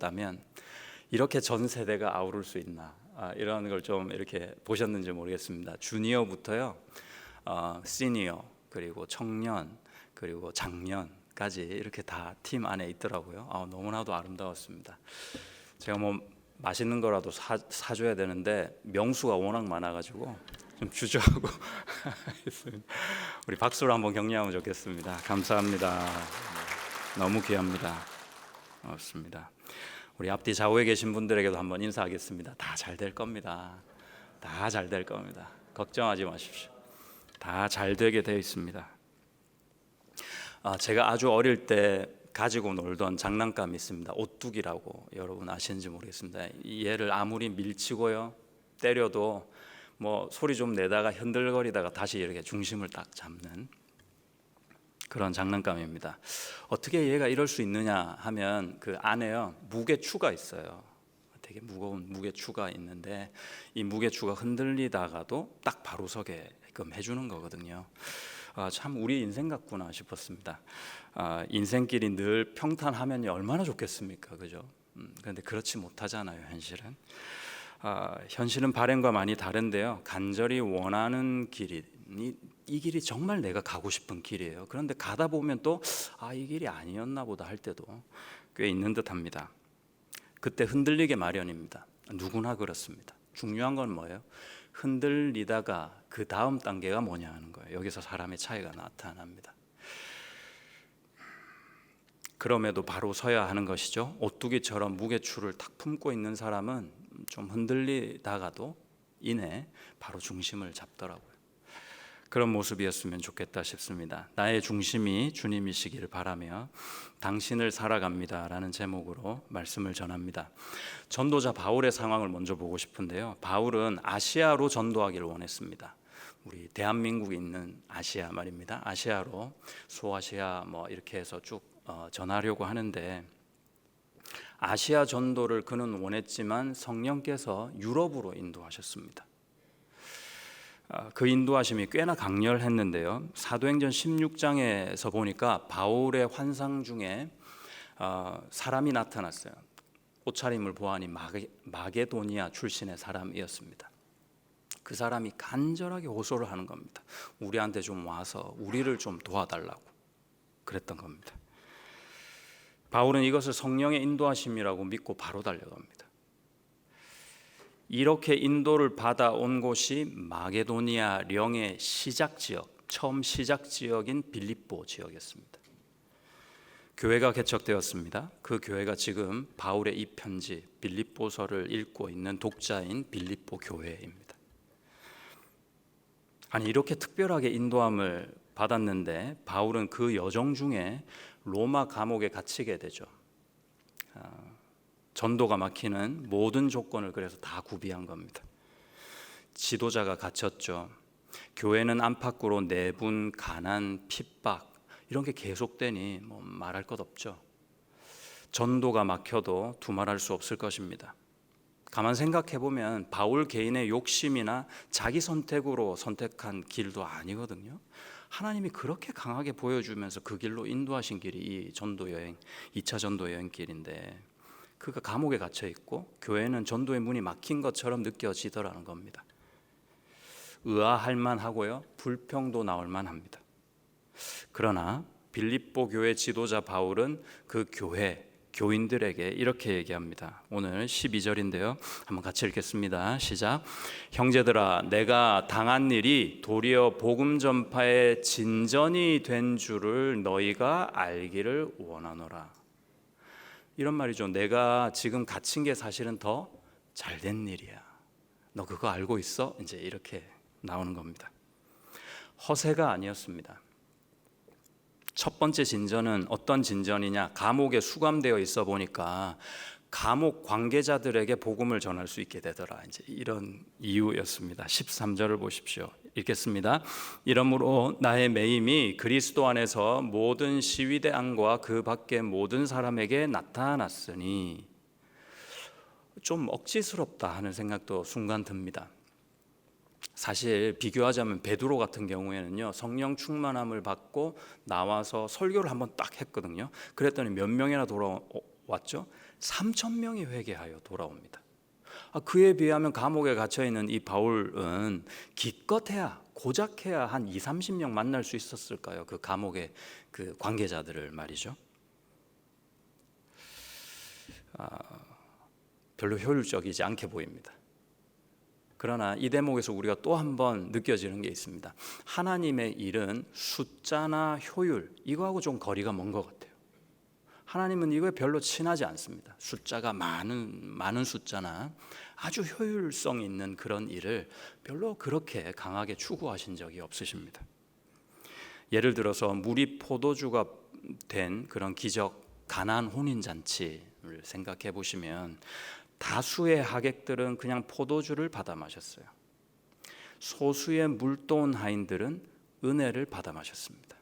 다면 이렇게 전 세대가 아우를 수 있나, 이런 걸 좀 이렇게 보셨는지 모르겠습니다. 주니어부터요, 시니어, 그리고 청년, 그리고 장년까지 이렇게 다 팀 안에 있더라고요. 너무나도 아름다웠습니다. 제가 뭐 맛있는 거라도 사줘야 되는데 명수가 워낙 많아가지고 좀 주저하고 있습니다. 우리 박수로 한번 격려하면 좋겠습니다. 감사합니다. 너무 귀합니다. 고맙습니다. 우리 앞뒤 좌우에 계신 분들에게도 한번 인사하겠습니다. 다 잘 될 겁니다. 다 잘 될 겁니다. 걱정하지 마십시오. 다 잘 되게 되어 있습니다. 제가 아주 어릴 때 가지고 놀던 장난감이 있습니다. 오뚜기라고, 여러분 아시는지 모르겠습니다. 얘를 아무리 밀치고요 때려도 뭐 소리 좀 내다가 흔들거리다가 다시 이렇게 중심을 딱 잡는 그런 장난감입니다. 어떻게 얘가 이럴 수 있느냐 하면 그 안에요 무게추가 있어요. 되게 무거운 무게추가 있는데 이 무게추가 흔들리다가도 딱 바로 서게끔 해주는 거거든요. 참 우리 인생 같구나 싶었습니다. 인생길이 늘 평탄하면 얼마나 좋겠습니까, 그죠? 그런데 그렇지 못하잖아요, 현실은. 현실은 발행과 많이 다른데요. 간절히 원하는 길이 이 길이 정말 내가 가고 싶은 길이에요. 그런데 가다 보면 또 이 길이 아니었나 보다 할 때도 꽤 있는 듯합니다. 그때 흔들리게 마련입니다. 누구나 그렇습니다. 중요한 건 뭐예요? 흔들리다가 그 다음 단계가 뭐냐 하는 거예요. 여기서 사람의 차이가 나타납니다. 그럼에도 바로 서야 하는 것이죠. 오뚜기처럼 무게추를 탁 품고 있는 사람은 좀 흔들리다가도 이내 바로 중심을 잡더라고요. 그런 모습이었으면 좋겠다 싶습니다. 나의 중심이 주님이시기를 바라며 당신을 살아갑니다 라는 제목으로 말씀을 전합니다. 전도자 바울의 상황을 먼저 보고 싶은데요. 바울은 아시아로 전도하기를 원했습니다. 우리 대한민국에 있는 아시아 말입니다. 아시아로, 소아시아 뭐 이렇게 해서 쭉 전하려고 하는데, 아시아 전도를 그는 원했지만 성령께서 유럽으로 인도하셨습니다. 그 인도하심이 꽤나 강렬했는데요. 사도행전 16장에서 보니까 바울의 환상 중에 사람이 나타났어요. 옷차림을 보아하니 마게도니아 출신의 사람이었습니다. 그 사람이 간절하게 호소를 하는 겁니다. 우리한테 좀 와서 우리를 좀 도와달라고 그랬던 겁니다. 바울은 이것을 성령의 인도하심이라고 믿고 바로 달려갑니다. 이렇게 인도를 받아온 곳이 마게도니아령의 시작 지역, 처음 시작 지역인 빌립보 지역이었습니다. 교회가 개척되었습니다. 그 교회가 지금 바울의 이 편지 빌립보서를 읽고 있는 독자인 빌립보 교회입니다. 아니, 이렇게 특별하게 인도함을 받았는데 바울은 그 여정 중에 로마 감옥에 갇히게 되죠. 전도가 막히는 모든 조건을 그래서 다 구비한 겁니다. 지도자가 갇혔죠. 교회는 안팎으로 내분, 가난, 핍박 이런 게 계속되니 뭐 말할 것 없죠. 전도가 막혀도 두말할 수 없을 것입니다. 가만 생각해 보면 바울 개인의 욕심이나 자기 선택으로 선택한 길도 아니거든요. 하나님이 그렇게 강하게 보여주면서 그 길로 인도하신 길이 이 전도 여행, 2차 전도 여행 길인데, 그가 감옥에 갇혀 있고 교회는 전도의 문이 막힌 것처럼 느껴지더라는 겁니다. 의아할 만하고요, 불평도 나올 만합니다. 그러나 빌립보 교회 지도자 바울은 그 교인들에게 이렇게 얘기합니다. 오늘 12절인데요. 한번 같이 읽겠습니다. 시작. 형제들아, 내가 당한 일이 도리어 복음 전파의 진전이 된 줄을 너희가 알기를 원하노라. 이런 말이죠. 내가 지금 갇힌 게 사실은 더 잘된 일이야. 너 그거 알고 있어? 이제 이렇게 나오는 겁니다. 허세가 아니었습니다. 첫 번째 진전은 어떤 진전이냐? 감옥에 수감되어 있어 보니까 감옥 관계자들에게 복음을 전할 수 있게 되더라. 이제 이런 이유였습니다. 13절을 보십시오. 읽겠습니다. 이러므로 나의 매임이 그리스도 안에서 모든 시위대 안과 그 밖의 모든 사람에게 나타났으니, 좀 억지스럽다 하는 생각도 순간 듭니다. 사실 비교하자면 베드로 같은 경우에는요, 성령 충만함을 받고 나와서 설교를 한번 딱 했거든요. 그랬더니 몇 명이나 왔죠? 3,000명이 회개하여 돌아옵니다. 그에 비하면 감옥에 갇혀 있는 이 바울은 기껏해야 고작해야 한 20-30명 만날 수 있었을까요? 그 감옥의 그 관계자들을 말이죠. 별로 효율적이지 않게 보입니다. 그러나 이 대목에서 우리가 또 한 번 느껴지는 게 있습니다. 하나님의 일은 숫자나 효율, 이거하고 좀 거리가 먼 것 같아요. 하나님은 이거에 별로 친하지 않습니다. 숫자가 많은 숫자나 아주 효율성 있는 그런 일을 별로 그렇게 강하게 추구하신 적이 없으십니다. 예를 들어서 물이 포도주가 된 그런 기적 가나안 혼인잔치를 생각해 보시면 다수의 하객들은 그냥 포도주를 받아 마셨어요. 소수의 물도온 하인들은 은혜를 받아 마셨습니다.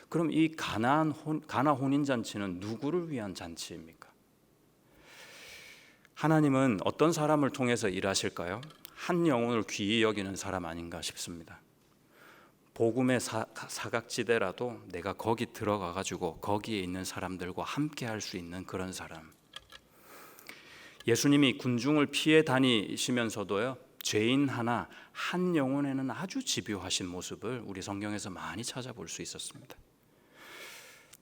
그럼 이 가나 혼인잔치는 누구를 위한 잔치입니까? 하나님은 어떤 사람을 통해서 일하실까요? 한 영혼을 귀히 여기는 사람 아닌가 싶습니다. 복음의 사각지대라도 내가 거기 들어가 가지고 거기에 있는 사람들과 함께 할 수 있는 그런 사람. 예수님이 군중을 피해 다니시면서도요, 죄인 한 영혼에는 아주 집요하신 모습을 우리 성경에서 많이 찾아볼 수 있었습니다.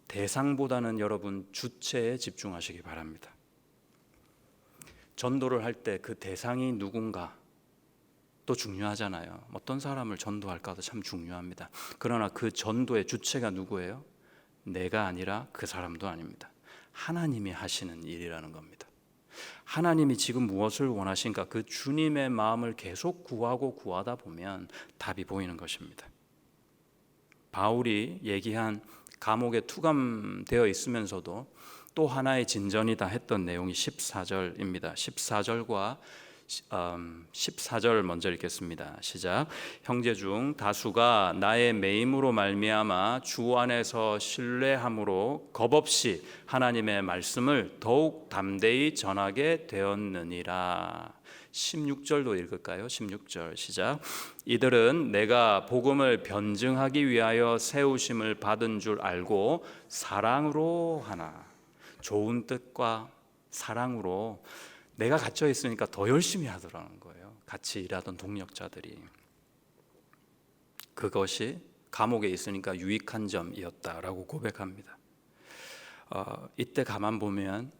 대상보다는 여러분 주체에 집중하시기 바랍니다. 전도를 할 때 그 대상이 누군가 또 중요하잖아요. 어떤 사람을 전도할까도 참 중요합니다. 그러나 그 전도의 주체가 누구예요? 내가 아니라 그 사람도 아닙니다. 하나님이 하시는 일이라는 겁니다. 하나님이 지금 무엇을 원하신가, 그 주님의 마음을 계속 구하다 보면 답이 보이는 것입니다. 바울이 얘기한 감옥에 투감되어 있으면서도 또 하나의 진전이다 했던 내용이 14절입니다. 14절과 14절 먼저 읽겠습니다. 시작. 형제 중 다수가 나의 매임으로 말미암아 주 안에서 신뢰함으로 겁없이 하나님의 말씀을 더욱 담대히 전하게 되었느니라. 16절도 읽을까요? 16절 시작. 이들은 내가 복음을 변증하기 위하여 세우심을 받은 줄 알고 사랑으로 하나. 좋은 뜻과 사랑으로 내가 갇혀 있으니까 더 열심히 하더라는 거예요. 같이 일하던 동력자들이. 그것이 감옥에 있으니까 유익한 점이었다라고 고백합니다. 이때 가만 보면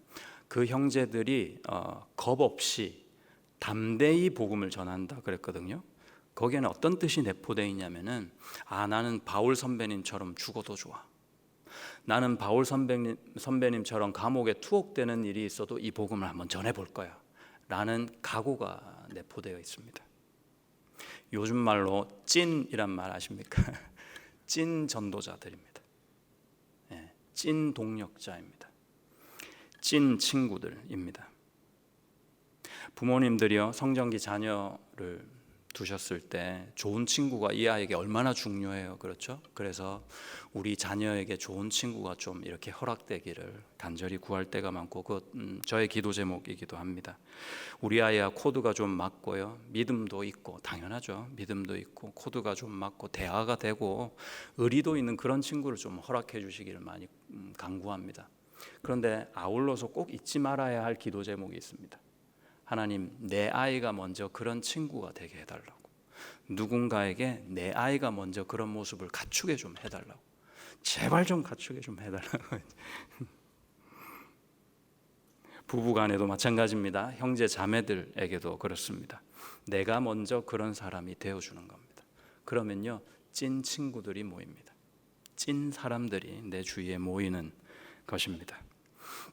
그 형제들이 겁 없이 담대히 복음을 전한다 그랬거든요. 거기에는 어떤 뜻이 내포되어 있냐면은 나는 바울 선배님처럼 죽어도 좋아. 나는 바울 선배님처럼 감옥에 투옥되는 일이 있어도 이 복음을 한번 전해볼 거야 라는 각오가 내포되어 있습니다. 요즘 말로 찐이란 말 아십니까? 찐 전도자들입니다. 찐 동력자입니다. 찐 친구들입니다. 부모님들이요, 성장기 자녀를 두셨을 때 좋은 친구가 이 아이에게 얼마나 중요해요. 그렇죠? 그래서 우리 자녀에게 좋은 친구가 좀 이렇게 허락되기를 간절히 구할 때가 많고, 저의 기도 제목이기도 합니다. 우리 아이야 코드가 좀 맞고요, 믿음도 있고, 당연하죠. 믿음도 있고 코드가 좀 맞고 대화가 되고 의리도 있는 그런 친구를 좀 허락해 주시기를 많이 간구합니다. 그런데 아울러서 꼭 잊지 말아야 할 기도 제목이 있습니다. 하나님, 내 아이가 먼저 그런 친구가 되게 해달라고. 누군가에게 내 아이가 먼저 그런 모습을 갖추게 좀 해달라고. 제발 좀 갖추게 좀 해달라고. 부부간에도 마찬가지입니다. 형제 자매들에게도 그렇습니다. 내가 먼저 그런 사람이 되어주는 겁니다. 그러면요, 찐 친구들이 모입니다. 찐 사람들이 내 주위에 모이는 것입니다.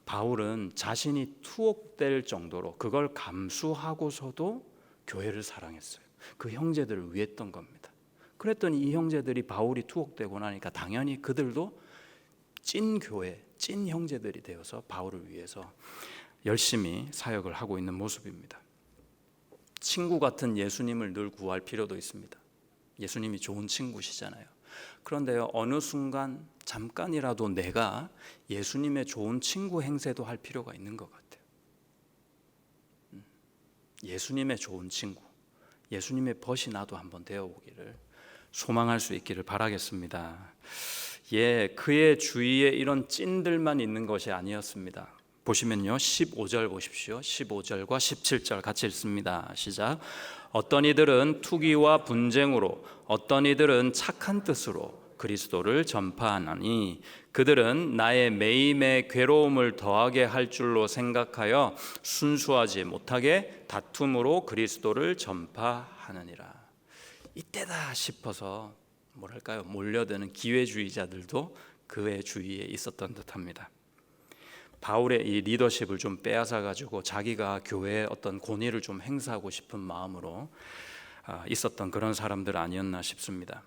바울은 자신이 투옥될 정도로 그걸 감수하고서도 교회를 사랑했어요. 그 형제들을 위했던 겁니다. 그랬더니 이 형제들이 바울이 투옥되고 나니까 당연히 그들도 찐 교회, 찐 형제들이 되어서 바울을 위해서 열심히 사역을 하고 있는 모습입니다. 친구 같은 예수님을 늘 구할 필요도 있습니다. 예수님이 좋은 친구시잖아요. 그런데요, 어느 순간 잠깐이라도 내가 예수님의 좋은 친구 행세도 할 필요가 있는 것 같아요. 예수님의 좋은 친구, 예수님의 벗이 나도 한번 되어보기를 소망할 수 있기를 바라겠습니다. 그의 주위에 이런 찐들만 있는 것이 아니었습니다. 보시면요, 15절 보십시오. 15절과 17절 같이 읽습니다. 시작. 어떤 이들은 투기와 분쟁으로, 어떤 이들은 착한 뜻으로 그리스도를 전파하나니 그들은 나의 매임의 괴로움을 더하게 할 줄로 생각하여 순수하지 못하게 다툼으로 그리스도를 전파하느니라. 이때다 싶어서 뭐랄까요, 몰려드는 기회주의자들도 그의 주위에 있었던 듯합니다. 바울의 이 리더십을 좀 빼앗아 가지고 자기가 교회에 어떤 권위를 좀 행사하고 싶은 마음으로 있었던 그런 사람들 아니었나 싶습니다.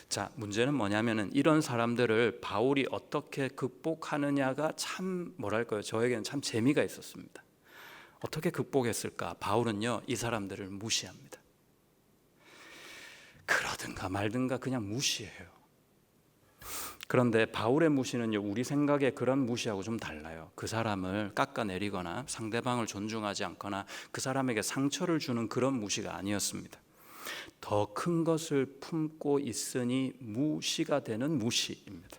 자, 문제는 뭐냐면은 이런 사람들을 바울이 어떻게 극복하느냐가 참 뭐랄까요, 저에게는 참 재미가 있었습니다. 어떻게 극복했을까? 바울은요, 이 사람들을 무시합니다. 그러든가 말든가 그냥 무시해요. 그런데 바울의 무시는요, 우리 생각에 그런 무시하고 좀 달라요. 그 사람을 깎아내리거나 상대방을 존중하지 않거나 그 사람에게 상처를 주는 그런 무시가 아니었습니다. 더 큰 것을 품고 있으니 무시가 되는 무시입니다.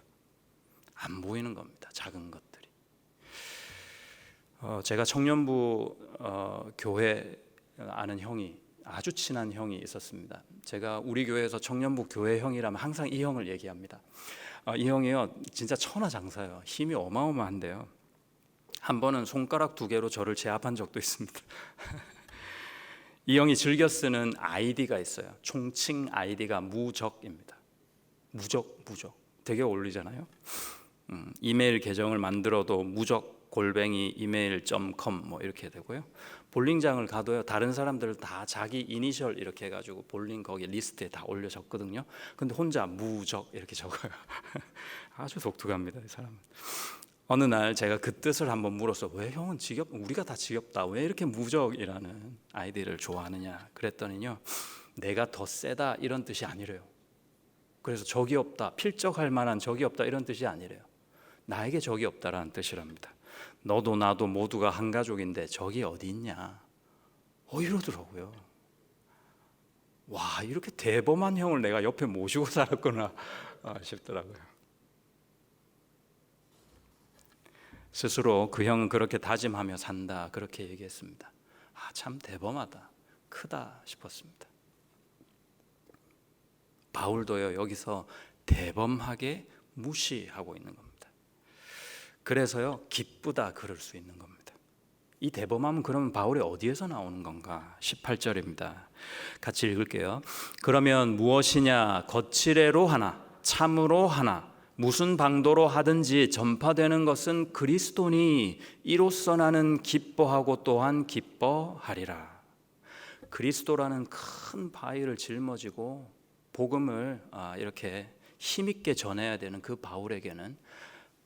안 보이는 겁니다. 작은 것들이. 제가 청년부 교회 아는 형이, 아주 친한 형이 있었습니다. 제가 우리 교회에서 청년부 교회 형이라면 항상 이 형을 얘기합니다. 이 형이요, 진짜 천하장사예요. 힘이 어마어마한데요. 한 번은 손가락 2개로 저를 제압한 적도 있습니다. 이 형이 즐겨 쓰는 아이디가 있어요. 총칭 아이디가 무적입니다. 무적. 되게 어울리잖아요. 이메일 계정을 만들어도 무적@이메일.com 뭐 이렇게 되고요. 볼링장을 가도요, 다른 사람들 다 자기 이니셜 이렇게 해가지고 볼링 거기 리스트에 다 올려 적거든요. 근데 혼자 무적 이렇게 적어요. 아주 독특합니다, 이 사람은. 어느 날 제가 그 뜻을 한번 물어서, 왜 형은 우리가 다 지겹다, 왜 이렇게 무적이라는 아이디를 좋아하느냐 그랬더니요, 내가 더 세다 이런 뜻이 아니래요. 그래서 적이 없다, 필적할 만한 적이 없다 이런 뜻이 아니래요. 나에게 적이 없다라는 뜻이랍니다. 너도 나도 모두가 한 가족인데 적이 어디 있냐, 이러더라고요. 와, 이렇게 대범한 형을 내가 옆에 모시고 살았구나 싶더라고요. 스스로 그 형은 그렇게 다짐하며 산다 그렇게 얘기했습니다. 참 대범하다, 크다 싶었습니다. 바울도요, 여기서 대범하게 무시하고 있는 겁니다. 그래서요, 기쁘다 그럴 수 있는 겁니다. 이 대범함은 그러면 바울이 어디에서 나오는 건가? 18절입니다. 같이 읽을게요. 그러면 무엇이냐? 거칠애로 하나 참으로 하나 무슨 방도로 하든지 전파되는 것은 그리스도니 이로써 나는 기뻐하고 또한 기뻐하리라. 그리스도라는 큰 바위를 짊어지고 복음을 이렇게 힘있게 전해야 되는 그 바울에게는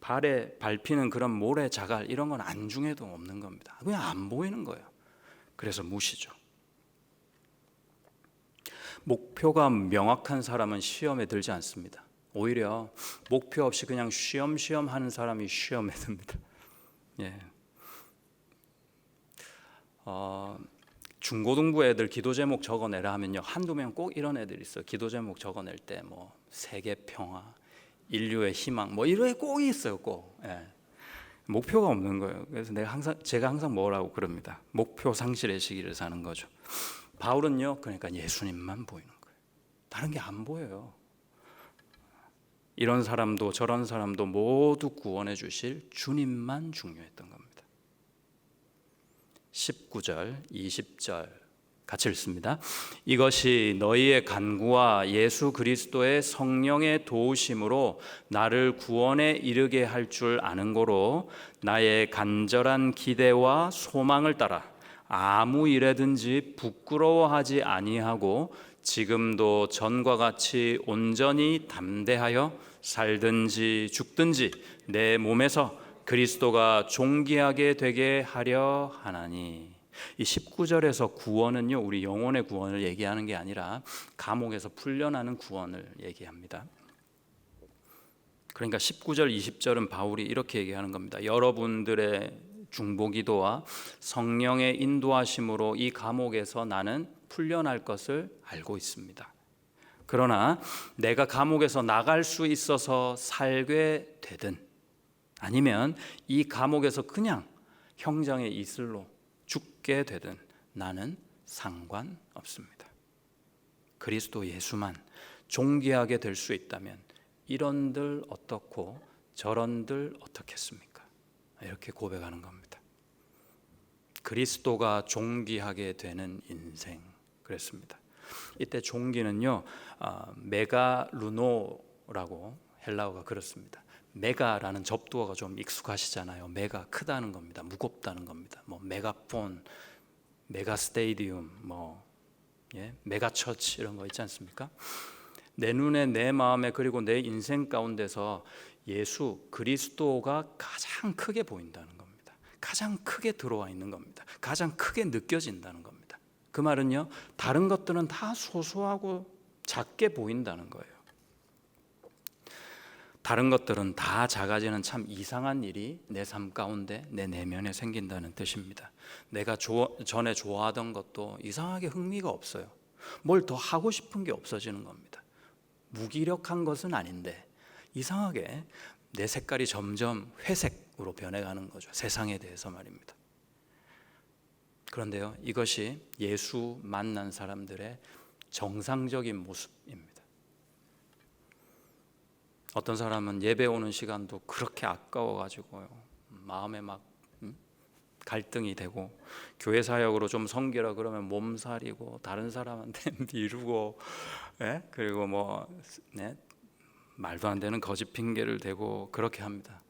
발에 밟히는 그런 모래 자갈 이런 건 안중에도 없는 겁니다. 그냥 안 보이는 거예요. 그래서 무시죠. 목표가 명확한 사람은 시험에 들지 않습니다. 오히려 목표 없이 그냥 쉬엄쉬엄 하는 사람이 시험에 듭니다. 중고등부 애들 기도 제목 적어내라 하면요, 한두 명 꼭 이런 애들 있어요. 기도 제목 적어낼 때 뭐 세계 평화, 인류의 희망, 뭐 이런 애 꼭 있어요. 꼭. 목표가 없는 거예요. 그래서 제가 항상 뭐라고 그럽니다. 목표 상실의 시기를 사는 거죠. 바울은요, 그러니까 예수님만 보이는 거예요. 다른 게 안 보여요. 이런 사람도 저런 사람도 모두 구원해 주실 주님만 중요했던 겁니다. 19절, 20절 같이 읽습니다. 이것이 너희의 간구와 예수 그리스도의 성령의 도우심으로 나를 구원에 이르게 할 줄 아는 고로 나의 간절한 기대와 소망을 따라 아무 일에든지 부끄러워하지 아니하고 지금도 전과 같이 온전히 담대하여 살든지 죽든지 내 몸에서 그리스도가 존귀하게 되게 하려 하나니. 이 19절에서 구원은요, 우리 영혼의 구원을 얘기하는 게 아니라 감옥에서 풀려나는 구원을 얘기합니다. 그러니까 19절, 20절은 바울이 이렇게 얘기하는 겁니다. 여러분들의 중보기도와 성령의 인도하심으로 이 감옥에서 나는 풀려날 것을 알고 있습니다. 그러나 내가 감옥에서 나갈 수 있어서 살게 되든 아니면 이 감옥에서 그냥 형장의 이슬로 죽게 되든 나는 상관없습니다. 그리스도 예수만 존귀하게 될 수 있다면 이런들 어떻고 저런들 어떻겠습니까? 이렇게 고백하는 겁니다. 그리스도가 존귀하게 되는 인생 그랬습니다. 이때 존귀는요 메가루노라고 헬라어가 그렇습니다. 메가라는 접두어가 좀 익숙하시잖아요. 메가 크다는 겁니다. 무겁다는 겁니다. 뭐 메가폰, 메가 스테디움, 메가 처치 이런 거 있지 않습니까? 내 눈에 내 마음에 그리고 내 인생 가운데서 예수 그리스도가 가장 크게 보인다는 겁니다. 가장 크게 들어와 있는 겁니다. 가장 크게 느껴진다는 겁니다. 그 말은요 다른 것들은 다 소소하고 작게 보인다는 거예요. 다른 것들은 다 작아지는 참 이상한 일이 내 삶 가운데 내 내면에 생긴다는 뜻입니다. 내가 전에 좋아하던 것도 이상하게 흥미가 없어요. 뭘 더 하고 싶은 게 없어지는 겁니다. 무기력한 것은 아닌데 이상하게 내 색깔이 점점 회색으로 변해가는 거죠. 세상에 대해서 말입니다. 그런데요 이것이 예수 만난 사람들의 정상적인 모습입니다. 어떤 사람은 예배 오는 시간도 그렇게 아까워가지고요 마음에 막 갈등이 되고 교회 사역으로 좀 섬기라 그러면 몸살이고 다른 사람한테 미루고 그리고 말도 안 되는 거짓 핑계를 대고 그렇게 합니다.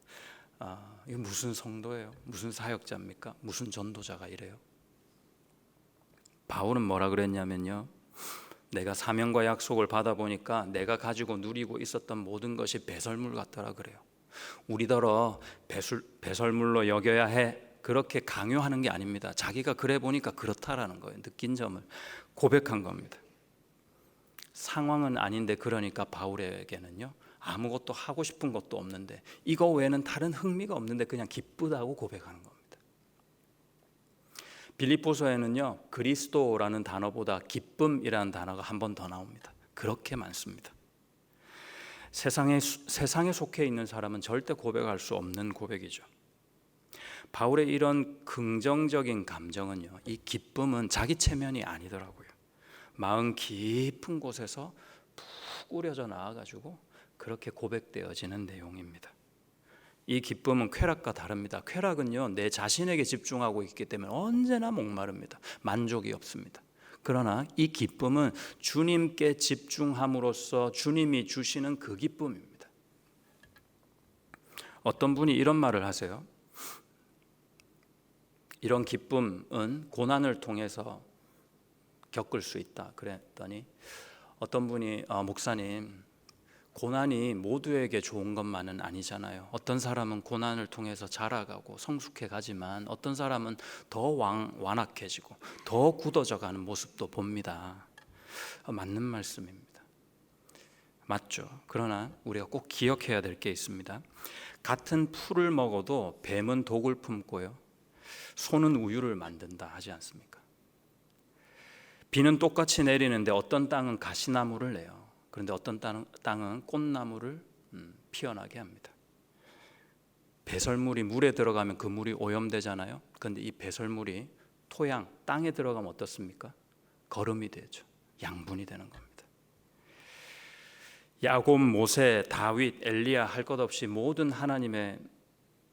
이거 무슨 성도예요? 무슨 사역자입니까? 무슨 전도자가 이래요? 바울은 뭐라 그랬냐면요 내가 사명과 약속을 받아보니까 내가 가지고 누리고 있었던 모든 것이 배설물 같더라 그래요. 우리더러 배설물로 여겨야 해 그렇게 강요하는 게 아닙니다. 자기가 그래 보니까 그렇다라는 거예요. 느낀 점을 고백한 겁니다. 상황은 아닌데 그러니까 바울에게는요 아무것도 하고 싶은 것도 없는데 이거 외에는 다른 흥미가 없는데 그냥 기쁘다고 고백하는 겁니다. 빌립보서에는요 그리스도라는 단어보다 기쁨이라는 단어가 한 번 더 나옵니다. 그렇게 많습니다. 세상에 속해 있는 사람은 절대 고백할 수 없는 고백이죠. 바울의 이런 긍정적인 감정은요 이 기쁨은 자기 체면이 아니더라고요. 마음 깊은 곳에서 푹 우려져 나와가지고 그렇게 고백되어지는 내용입니다. 이 기쁨은 쾌락과 다릅니다. 쾌락은요 내 자신에게 집중하고 있기 때문에 언제나 목마릅니다. 만족이 없습니다. 그러나 이 기쁨은 주님께 집중함으로써 주님이 주시는 그 기쁨입니다. 어떤 분이 이런 말을 하세요. 이런 기쁨은 고난을 통해서 겪을 수 있다 그랬더니 어떤 분이 목사님 고난이 모두에게 좋은 것만은 아니잖아요. 어떤 사람은 고난을 통해서 자라가고 성숙해 가지만 어떤 사람은 더 완악해지고 더 굳어져 가는 모습도 봅니다. 맞는 말씀입니다. 맞죠. 그러나 우리가 꼭 기억해야 될 게 있습니다. 같은 풀을 먹어도 뱀은 독을 품고요 소는 우유를 만든다 하지 않습니까? 비는 똑같이 내리는데 어떤 땅은 가시나무를 내요. 그런데 어떤 땅은 꽃나무를 피어나게 합니다. 배설물이 물에 들어가면 그 물이 오염되잖아요. 그런데 이 배설물이 토양, 땅에 들어가면 어떻습니까? 거름이 되죠. 양분이 되는 겁니다. 야곱, 모세, 다윗, 엘리야 할 것 없이 모든 하나님의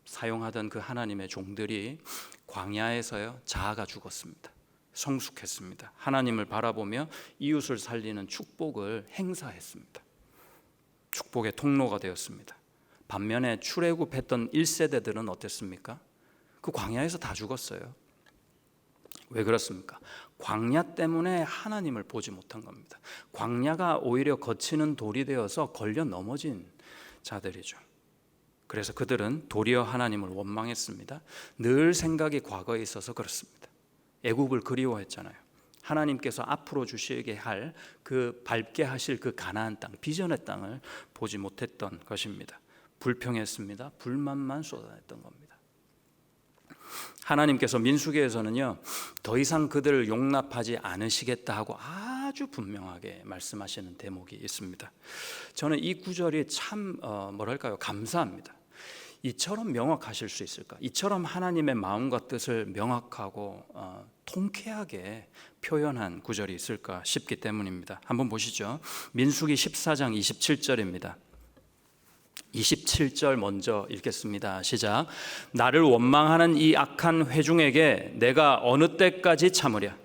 사용하던 그 하나님의 종들이 광야에서요 자아가 죽었습니다. 성숙했습니다. 하나님을 바라보며 이웃을 살리는 축복을 행사했습니다. 축복의 통로가 되었습니다. 반면에 출애굽했던 1세대들은 어땠습니까? 그 광야에서 다 죽었어요. 왜 그렇습니까? 광야 때문에 하나님을 보지 못한 겁니다. 광야가 오히려 거치는 돌이 되어서 걸려 넘어진 자들이죠. 그래서 그들은 도리어 하나님을 원망했습니다. 늘 생각이 과거에 있어서 그렇습니다. 애굽을 그리워했잖아요. 하나님께서 앞으로 주시게 할 그 밟게 하실 그 가나안 땅, 비전의 땅을 보지 못했던 것입니다. 불평했습니다. 불만만 쏟아냈던 겁니다. 하나님께서 민수기에서는요 더 이상 그들을 용납하지 않으시겠다 하고 아주 분명하게 말씀하시는 대목이 있습니다. 저는 이 구절이 참 감사합니다. 이처럼 명확하실 수 있을까? 이처럼 하나님의 마음과 뜻을 명확하고 통쾌하게 표현한 구절이 있을까 싶기 때문입니다. 한번 보시죠. 민수기 14장 27절입니다. 27절 먼저 읽겠습니다. 시작. 나를 원망하는 이 악한 회중에게 내가 어느 때까지 참으랴?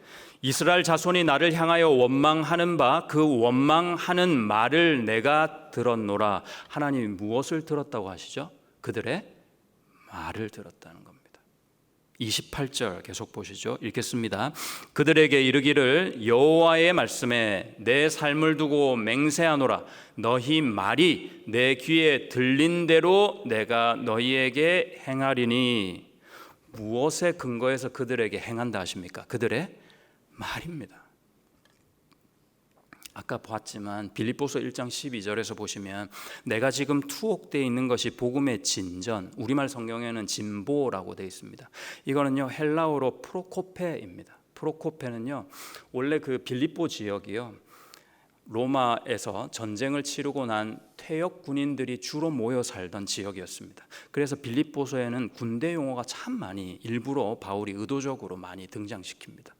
이스라엘 자손이 나를 향하여 원망하는 바 그 원망하는 말을 내가 들었노라. 하나님이 무엇을 들었다고 하시죠? 그들의 말을 들었다는 겁니다. 28절 계속 보시죠. 읽겠습니다. 그들에게 이르기를 여호와의 말씀에 내 삶을 두고 맹세하노라. 너희 말이 내 귀에 들린 대로 내가 너희에게 행하리니. 무엇에 근거해서 그들에게 행한다 하십니까? 그들의 말입니다. 아까 봤지만 빌립보서 1장 12절에서 보시면 내가 지금 투옥되어 있는 것이 복음의 진전, 우리말 성경에는 진보라고 되어 있습니다. 이거는요 헬라어로 프로코페입니다. 프로코페는요 원래 그 빌립보 지역이요 로마에서 전쟁을 치르고 난 퇴역 군인들이 주로 모여 살던 지역이었습니다. 그래서 빌립보서에는 군대 용어가 참 많이 일부러 바울이 의도적으로 많이 등장시킵니다.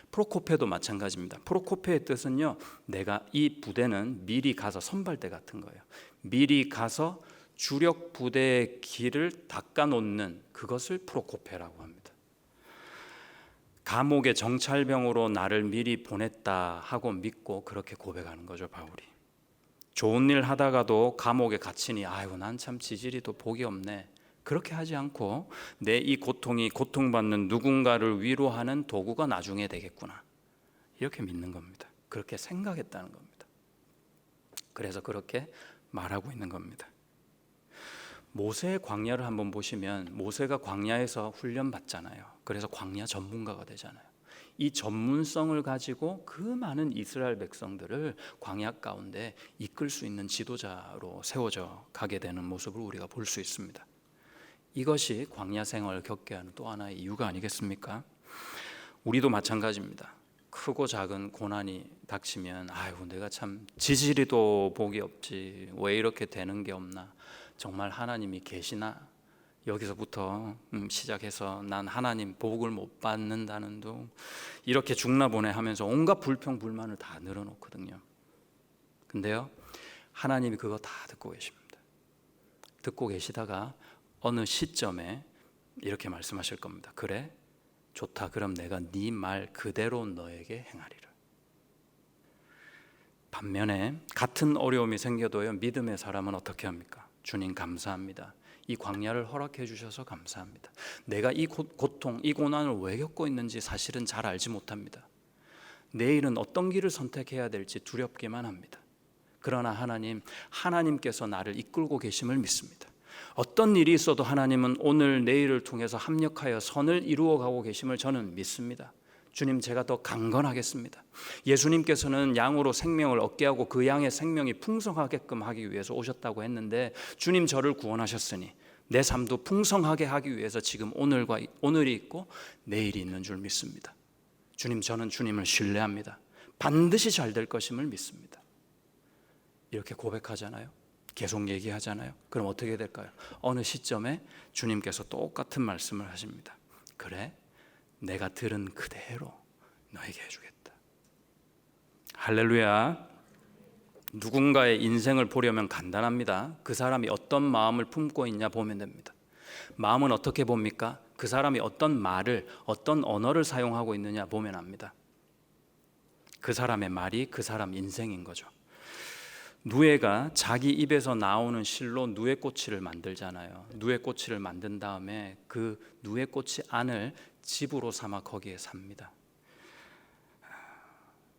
프로코페도 마찬가지입니다. 프로코페의 뜻은요, 내가 이 부대는 미리 가서 선발대 같은 거예요. 미리 가서 주력 부대의 길을 닦아놓는 그것을 프로코페라고 합니다. 감옥의 정찰병으로 나를 미리 보냈다 하고 믿고 그렇게 고백하는 거죠, 바울이. 좋은 일 하다가도 감옥에 갇히니 아이고 난 참 지질이 또 복이 없네. 그렇게 하지 않고 내 이 고통이 고통받는 누군가를 위로하는 도구가 나중에 되겠구나. 이렇게 믿는 겁니다. 그렇게 생각했다는 겁니다. 그래서 그렇게 말하고 있는 겁니다. 모세의 광야를 한번 보시면 모세가 광야에서 훈련 받잖아요. 그래서 광야 전문가가 되잖아요. 이 전문성을 가지고 그 많은 이스라엘 백성들을 광야 가운데 이끌 수 있는 지도자로 세워져 가게 되는 모습을 우리가 볼 수 있습니다. 이것이 광야 생활을 겪게 하는 또 하나의 이유가 아니겠습니까? 우리도 마찬가지입니다. 크고 작은 고난이 닥치면 아이고 내가 참 지지리도 복이 없지 왜 이렇게 되는 게 없나 정말 하나님이 계시나 여기서부터 시작해서 난 하나님 복을 못 받는다는 둥 이렇게 죽나 보네 하면서 온갖 불평 불만을 다 늘어놓거든요. 근데요 하나님이 그거 다 듣고 계십니다. 듣고 계시다가 어느 시점에 이렇게 말씀하실 겁니다. 그래? 좋다. 그럼 내가 네 말 그대로 너에게 행하리라. 반면에 같은 어려움이 생겨도요 믿음의 사람은 어떻게 합니까? 주님 감사합니다. 이 광야를 허락해 주셔서 감사합니다. 내가 이 고통, 이 고난을 왜 겪고 있는지 사실은 잘 알지 못합니다. 내일은 어떤 길을 선택해야 될지 두렵기만 합니다. 그러나 하나님께서 나를 이끌고 계심을 믿습니다. 어떤 일이 있어도 하나님은 오늘 내일을 통해서 합력하여 선을 이루어가고 계심을 저는 믿습니다. 주님 제가 더 강건하겠습니다. 예수님께서는 양으로 생명을 얻게 하고 그 양의 생명이 풍성하게끔 하기 위해서 오셨다고 했는데 주님 저를 구원하셨으니 내 삶도 풍성하게 하기 위해서 지금 오늘이 있고 내일이 있는 줄 믿습니다. 주님 저는 주님을 신뢰합니다. 반드시 잘 될 것임을 믿습니다. 이렇게 고백하잖아요. 계속 얘기하잖아요. 그럼 어떻게 될까요? 어느 시점에 주님께서 똑같은 말씀을 하십니다. 그래, 내가 들은 그대로 너에게 해주겠다. 할렐루야. 누군가의 인생을 보려면 간단합니다. 그 사람이 어떤 마음을 품고 있냐 보면 됩니다. 마음은 어떻게 봅니까? 그 사람이 어떤 말을, 어떤 언어를 사용하고 있느냐 보면 압니다. 그 사람의 말이 그 사람 인생인 거죠. 누에가 자기 입에서 나오는 실로 누에꼬치를 만들잖아요. 누에꼬치를 만든 다음에 그 누에꼬치 안을 집으로 삼아 거기에 삽니다.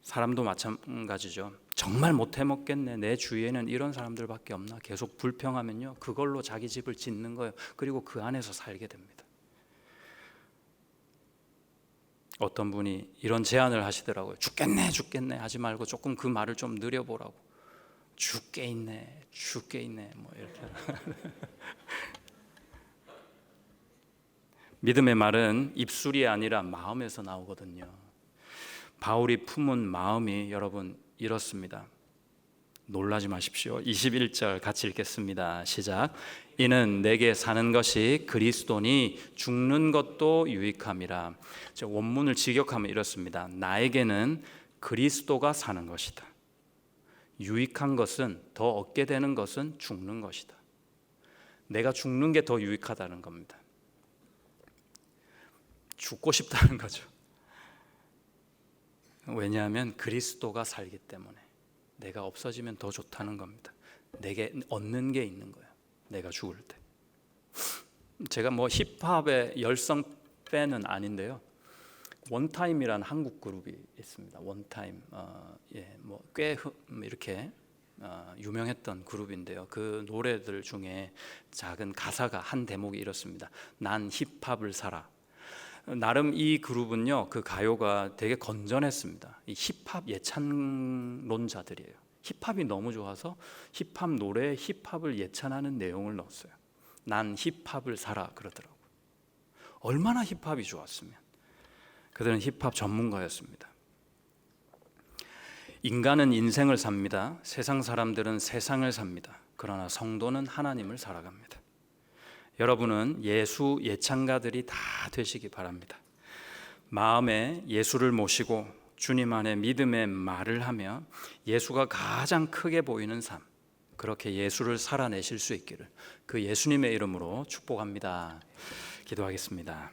사람도 마찬가지죠. 정말 못 해먹겠네. 내 주위에는 이런 사람들밖에 없나. 계속 불평하면요 그걸로 자기 집을 짓는 거예요. 그리고 그 안에서 살게 됩니다. 어떤 분이 이런 제안을 하시더라고요. 죽겠네 하지 말고 조금 그 말을 좀 늘려보라고. 죽게 있네 뭐 이렇게. 믿음의 말은 입술이 아니라 마음에서 나오거든요. 바울이 품은 마음이 여러분 이렇습니다. 놀라지 마십시오. 21절 같이 읽겠습니다. 시작. 이는 내게 사는 것이 그리스도니 죽는 것도 유익함이라. 원문을 직역하면 이렇습니다. 나에게는 그리스도가 사는 것이다. 유익한 것은, 더 얻게 되는 것은 죽는 것이다. 내가 죽는 게 더 유익하다는 겁니다. 죽고 싶다는 거죠. 왜냐하면 그리스도가 살기 때문에. 내가 없어지면 더 좋다는 겁니다. 내게 얻는 게 있는 거예요. 내가 죽을 때. 제가 뭐 힙합의 열성 팬은 아닌데요. 원타임이라는 한국 그룹이 있습니다. 원타임, 뭐 꽤 이렇게 유명했던 그룹인데요. 그 노래들 중에 작은 가사가 한 대목이 이렇습니다. 난 힙합을 살아. 나름 이 그룹은요, 그 가요가 되게 건전했습니다. 이 힙합 예찬론자들이에요. 힙합이 너무 좋아서 힙합 노래에 힙합을 예찬하는 내용을 넣었어요. 난 힙합을 살아 그러더라고요. 얼마나 힙합이 좋았으면. 그들은 힙합 전문가였습니다. 인간은 인생을 삽니다. 세상 사람들은 세상을 삽니다. 그러나 성도는 하나님을 살아갑니다. 여러분은 예수 예찬가들이 다 되시기 바랍니다. 마음에 예수를 모시고 주님 안에 믿음의 말을 하며 예수가 가장 크게 보이는 삶, 그렇게 예수를 살아내실 수 있기를 그 예수님의 이름으로 축복합니다. 기도하겠습니다.